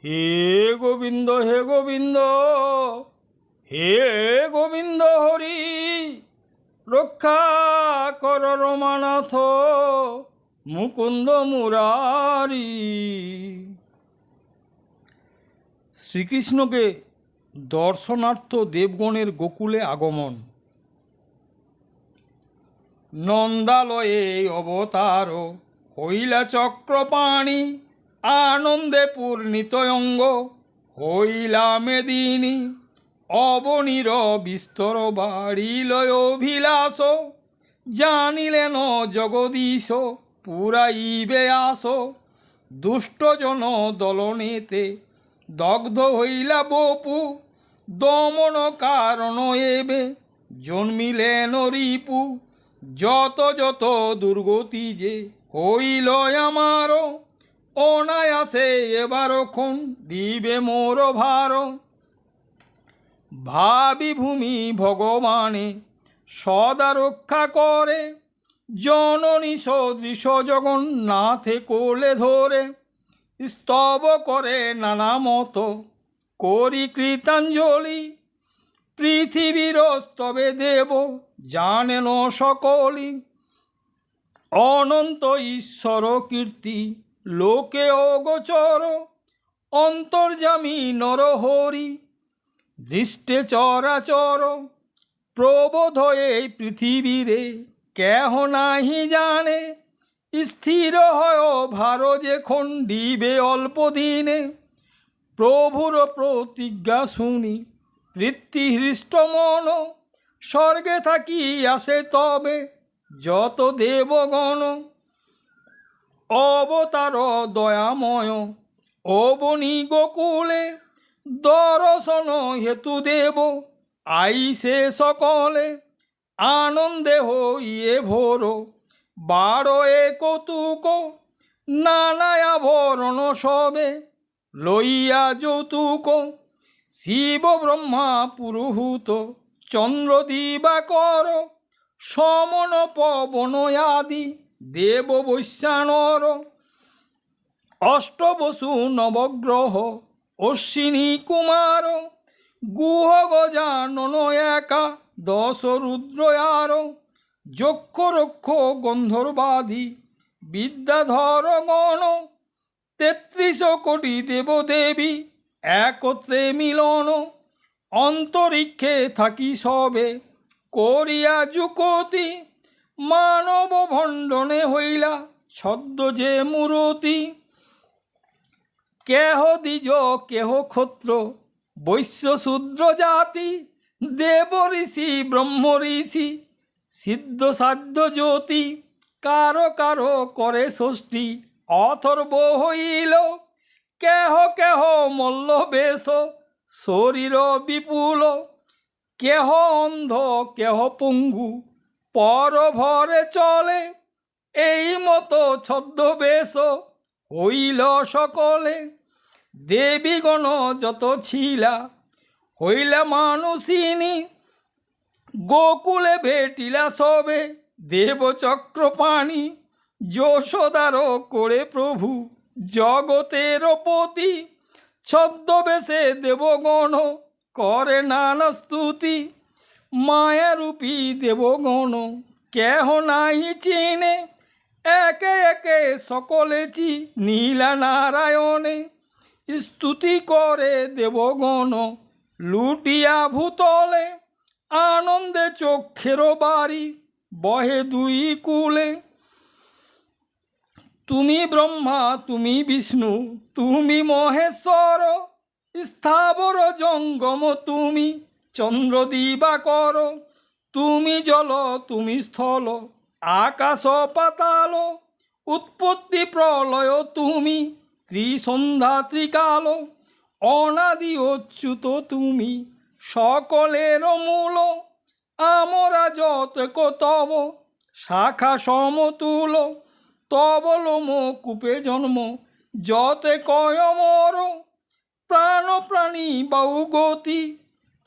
হে গোবিন্দ হে গোবিন্দ হে গোবিন্দ হরি রক্ষা কর রমানাথ মুকুন্দ মুরারি। শ্রীকৃষ্ণকে দর্শনার্থ দেবগণের গোকুলে আগমন। নন্দালয়ে অবতার হইলা চক্রপাণি, আনন্দে পূর্ণিত অঙ্গ হইলা মেদিনী। অবনীর বিস্তর বাড়িল অভিলাষ, জানিলেন জগদীশ পুরাইবে আস। দুষ্টজন দলনেতে দগ্ধ হইলা বপু, দমন কারণ এবে জন্মিলেন রিপু। যত যত দুর্গতি যে হইল আমার, অনায়াসে এবারক্ষণ দিবে মোর ভার। ভাবি ভূমি ভগবানে সদা রক্ষা করে, জননী সদৃশ জগন্নাথে কোলে ধরে। স্তব করে নানা মত করি কৃতাঞ্জলি, পৃথিবীর স্তবে দেব জানেন সকলি। অনন্ত ঈশ্বর কীর্তি লোকে অগোচর, অন্তর্যামী নরহরি দৃষ্টে চরাচর। প্রবোধ এই পৃথিবীরে কেহ নাহি জানে, স্থির হয় ভার যে খণ্ডিবে অল্প দিনে। প্রভুর প্রতিজ্ঞা শুনি বৃত্তিহৃষ্ট মন, স্বর্গে থাকি আসে তবে যত দেবগণ। অবতার দয়াময় অবনী গোকুলে, দর্শন হেতু দেব আইসে সকলে। আনন্দে হইয়ে ভোর বারো এ কৌতুক, নানা আভরণ সবে লইয়া যৌতুক। শিব ব্রহ্মা পুরোহুত চন্দ্র দিবাকর, সমন পবন আদি দেব বৈশ্যানর। অষ্টবসু নবগ্রহ অশ্বিনী কুমার, গুহ গজানন একা দশ রুদ্রয়ার। যক্ষ রক্ষ গন্ধর্বাদি বিদ্যাধর গণ, ৩৩ কোটি দেবদেবী একত্রে মিলন। অন্তরিক্ষে থাকি সবে করিয়া যুকতি, মানব ভণ্ডনে হইলা ছদ্ম যে মূরতি। কেহ দ্বিজ কেহ ক্ষত্র বৈশ্য শূদ্র জাতি, দেব ঋষি ব্রহ্ম ঋষি সিদ্ধ সাধ্য জ্যোতি। কারো কারো করে ষষ্ঠী অথর্ব হইল, কেহ কেহ মল্ল বেশ শরীর বিপুল। কেহ অন্ধ কেহ পঙ্গু পর ভরে চলে, এই মতো ছদ্মবেশ হইল সকলে। দেবীগণ যত ছিলা হইলা মানুষিনী, গোকুলে ভেটিলা সবে দেব চক্রপাণি। যশোদার করে প্রভু জগতের পতি, ছদ্মবেশে দেবগণ করে নানা স্তুতি। মায়ারূপী দেবগণ কেহ নাই চিনে, একে একে সকলে নীলা নারায়ণে। স্তুতি করে দেবগণ লুটিয়া ভূতলে, আনন্দে চক্ষের বাড়ি বহে দুই কুলে। তুমি ব্রহ্মা তুমি বিষ্ণু তুমি মহেশ্বর, স্থাবর জঙ্গম তুমি চন্দ্র দিবাকর। তুমি জল তুমি স্থল আকাশ পাতাল, উৎপত্তি প্রলয় তুমি ত্রিসন্ধ্যা ত্রিকাল। অনাদি অচ্যুত তুমি সকলের মূল, আমরা যতক তব শাখা সমতুল। তব লোম কূপে জন্ম যতে কয় মর, প্রাণ প্রাণী বাউ গতি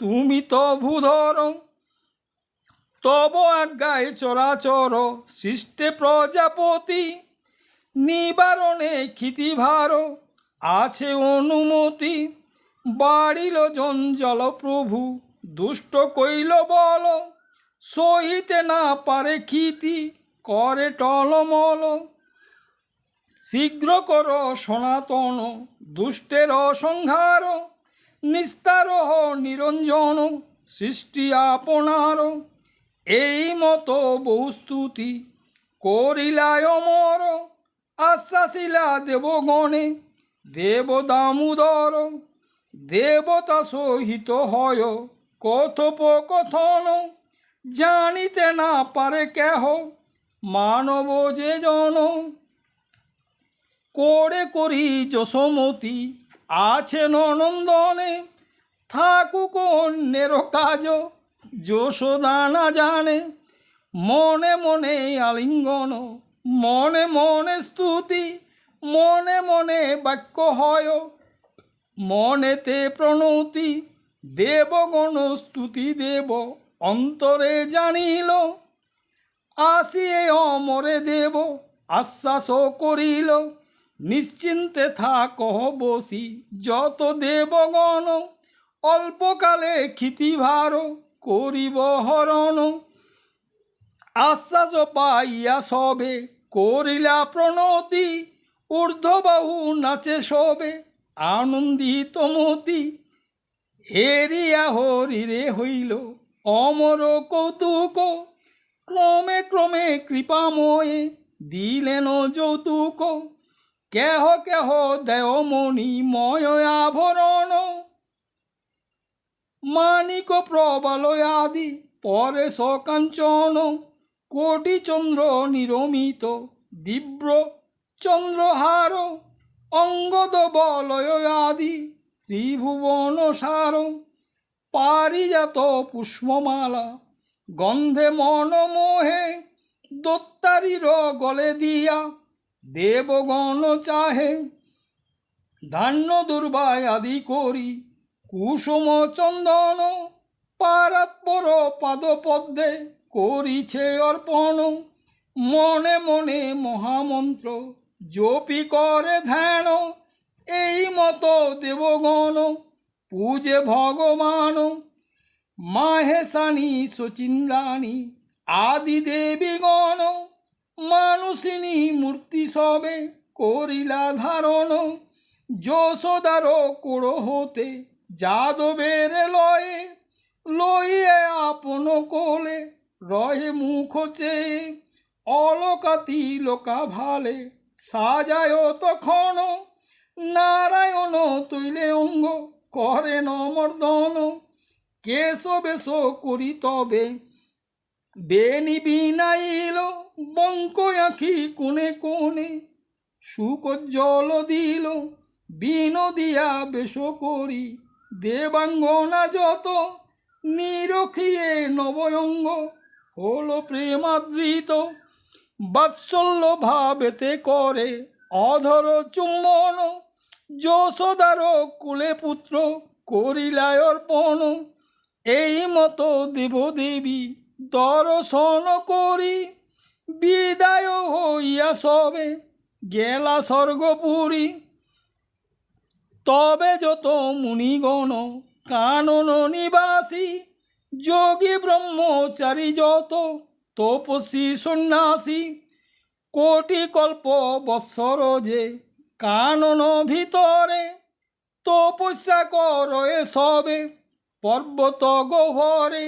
তুমি তো ভূধর। তব আজ্ঞায় চরাচর সৃষ্টে প্রজাপতি, নিবারণে ক্ষিতিভার আছে অনুমতি, বাড়িল জঞ্জাল প্রভু, দুষ্ট কইল বল, সহিতে না পারে ক্ষিতি, করে টলমল। শীঘ্র কর সনাতন, দুষ্টের সংহার, নিস্তার নিরঞ্জন, সৃষ্টি আপনার। এই মতো বহুস্তুতি করিলায় অমর, আশ্বাসিলা দেবগণে, দেব দামোদর। দেবতা সহিত হয় কথোপকথন, জানিতে না পারে কেহ, মানব যে জন। করে করি যশোমতি, আছে নন্দনে, থাকুক অন্যের কাজ, যশোদা না জানে। মনে মনে আলিঙ্গন, মনে মনে স্তুতি, মনে মনে বাক্য হয়, মনেতে প্রণতি। দেবগণ স্তুতি দেব অন্তরে জানিল, আসিয়ে অমরে দেব আশ্বাস করিল। নিশ্চিন্তে থাক বসি যত দেবগণ, অল্পকালে ক্ষিতিভার করিব হরণ। আশ্বাস পাইয়া সবে করিলা প্রণতি, ঊর্ধ্ববাহু নাচে সবে আনন্দিত মতি। হেরিয়া হরিরে হইল অমর কৌতুক, ক্রমে ক্রমে কৃপাময়ে দিলেন যৌতুক। কেহ কেহ দেয়মণি ময় আভরণ, মানিক প্রবলয় আদি পরেশ কাঞ্চন। কোটি চন্দ্র নিরমিত দিব্র চন্দ্রহার, অঙ্গদ বলয় আদি ত্রিভুবন সার। পারিজাত পুষ্পমালা গন্ধে মন মোহে, দত্তারির গলে দিয়া দেবগণ চাহে। ধান্য দুর্বায় আদি করি কুসুম চন্দন, পারাৎপর পাদপদ্মে করিছে অর্পণ। মনে মনে মহামন্ত্র জপি করে ধ্যান, এই মতো দেবগণ পূজে ভগবান। মাহেশানী শচীন্দ্রাণী আদি দেবীগণ, মানুষিনী মূর্তি সবে করিলা ধারণ। যশোদার কোড় হতে যাদবের লয়ে, লইয়ে আপন কোলে রহে মুখ চেয়ে। অলকাতি লোকা ভালে সাজায় তখন, নারায়ণ তৈলে অঙ্গ করে নমর্দন। কেশবেশ করি তবে বেনি বিনাইল, বঙ্ক আঁখি কোণে কোণে সুকজ্জল দিল। বিনোদিয়া বেশ করি দেবাঙ্গনা যত, নিরখিয়ে নবয়ঙ্গ হল প্রেমাদৃত। বাৎসল্য ভাবেতে করে অধর চুম্বন, যশোদার কুলে পুত্র করিলায় অর্পণ। এই মতো দেবদেবী দর্শন করি, বিদায় হইয়া সবে গেলা স্বর্গপুরী। তবে যত মুনিগণ কানন নিবাসী, যোগী ব্রহ্মচারী যত তপস্বী সন্ন্যাসী, কোটি কল্প বৎসর যে কানন ভিতরে, তপস্যা করে সবে পর্বত গহ্বরে।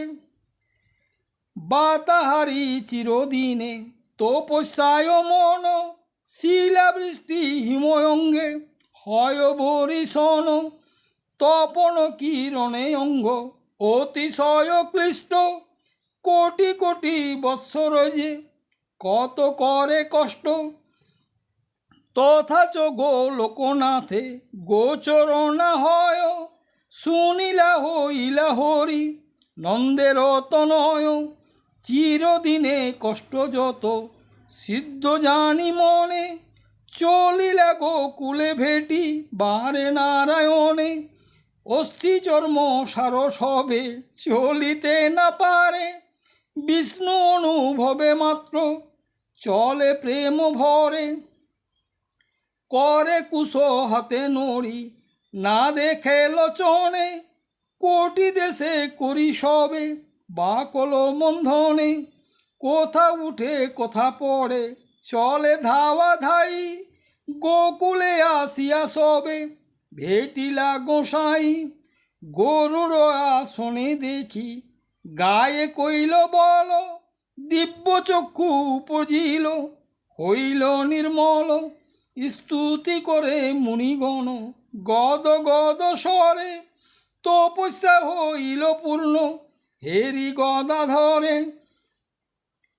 বাতাহারি চিরদিনে তপস্যায় মন, শিলাবৃষ্টি হিময়ঙ্গে হয় বরিশন। তপন কিরণে অঙ্গ অতিশয় ক্লিষ্ট, কোটি কোটি বৎসর যে কত করে কষ্ট। তথাচ গোলোকনাথে গোচর না হয়, শুনিলা হইলা হরি নন্দের তনয়। চিরদিনে কষ্ট যত সিদ্ধ জানি মনে, চলিলা গোকুলে ভেটি বারে নারায়ণে। অস্থি চর্ম সার সবে চলিতে না পারে, বিষ্ণু অনুভবে মাত্র চলে প্রেম ভরে। করে কুশ হাতে নড়ি, না দেখে লোচনে, কোটি দেশে করি সবে বাকল বন্ধনে। কোথা উঠে কোথা পড়ে চলে ধাওয়া ধাই, গোকুলে আসিয়া সবে ভেটিলা গোসাই। গরুর আসনে দেখি গায়ে কইল বল, দিব্য চক্ষু উপজিল হইল নির্মল। স্তুতি করে মুনিগণ গদ গদ স্বরে, তপস্যা হইল পূর্ণ হেরি গদাধরে।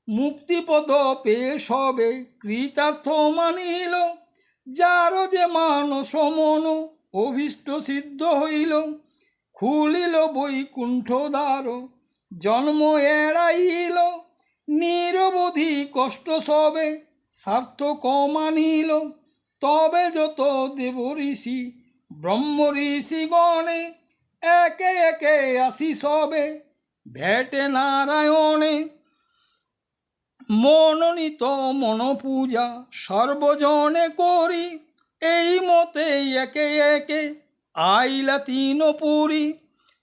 মুক্তিপদ পেয়ে সবে কৃতার্থ মানিল, যার যে মানস মন অভীষ্ট সিদ্ধ হইল। খুলিল বৈকুণ্ঠ দ্বার, জন্ম এড়াইল, নিরবধি কষ্ট সবে সার্থক মানিল। তবে যত দেব ঋষি ব্রহ্ম ঋষি গণে, একে একে আসি সবে ভেটে নারায়ণে। মনোনীত মন পূজা সর্বজনে করি, এই মতে একে একে আইলা তিন পুরী।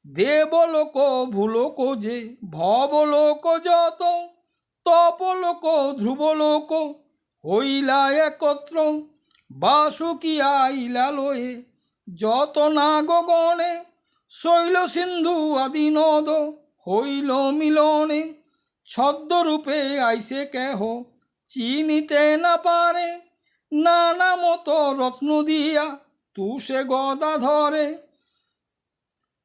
দেবলোক ভূলোক যে ভবলোক যত, তপলোক ধ্রুবলোক হইলা একত্র। বাসুকি আইলা লয়ে যত নাগগণে, শৈল সিন্ধু আদি নদ হইল মিলনে। ছদ্মরূপে আইসে কেহ চিনিতে না পারে, নানা মতো রত্ন দিয়া তুষে গদা ধরে।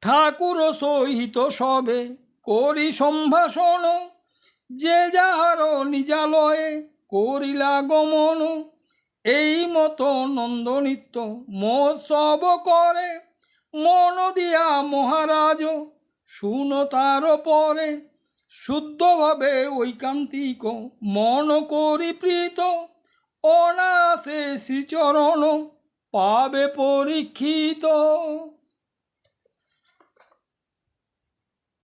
ঠাকুর সহিত সবে করি সম্ভাষণ, যে যাহার নিজালয়ে করিলা গমন। এই মতো নন্দনিত্য মহোৎসব করে, মন দিয়া মহারাজ শুন তার পরে। শুদ্ধভাবে ঐকান্তিক মন করি প্রীত, অনায়াসে শ্রীচরণ পাবে পরীক্ষিত।